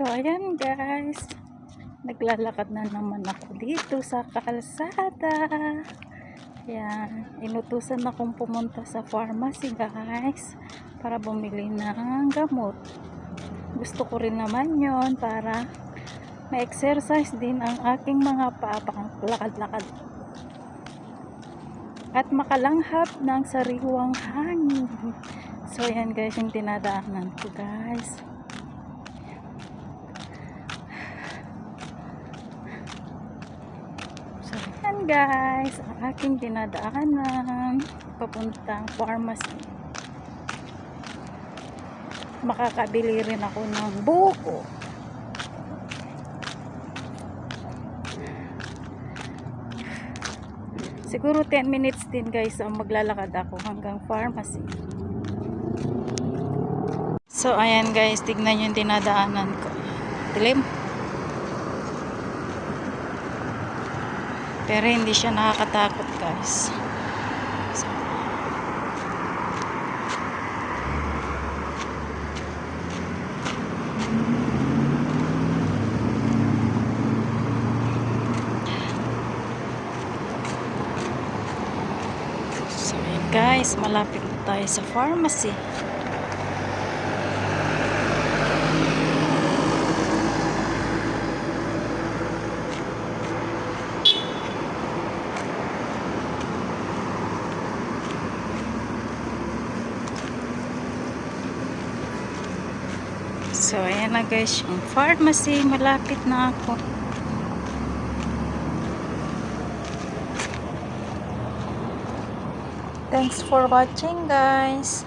So ayan guys, naglalakad na naman ako dito sa kalsada. Ayan, inutusan akong pumunta sa pharmacy guys para bumili ng gamot. Gusto ko rin naman yon para ma-exercise din ang aking mga paa, lakad-lakad at makalanghap ng sariwang hangin. So ayan guys, yung tinadaanan ko guys. So ayan guys, ang aking tinadaanan papuntang pharmacy. Makakabili rin ako ng buko. Siguro 10 minutes din guys ang maglalakad ako hanggang pharmacy. So ayan guys, tignan yung dinadaanan ko. Dilim. Pero hindi siya nakakatakot guys. So ayan guys, malapit na tayo sa pharmacy. So ayan na guys, yung pharmacy, malapit na ako. Thanks for watching guys.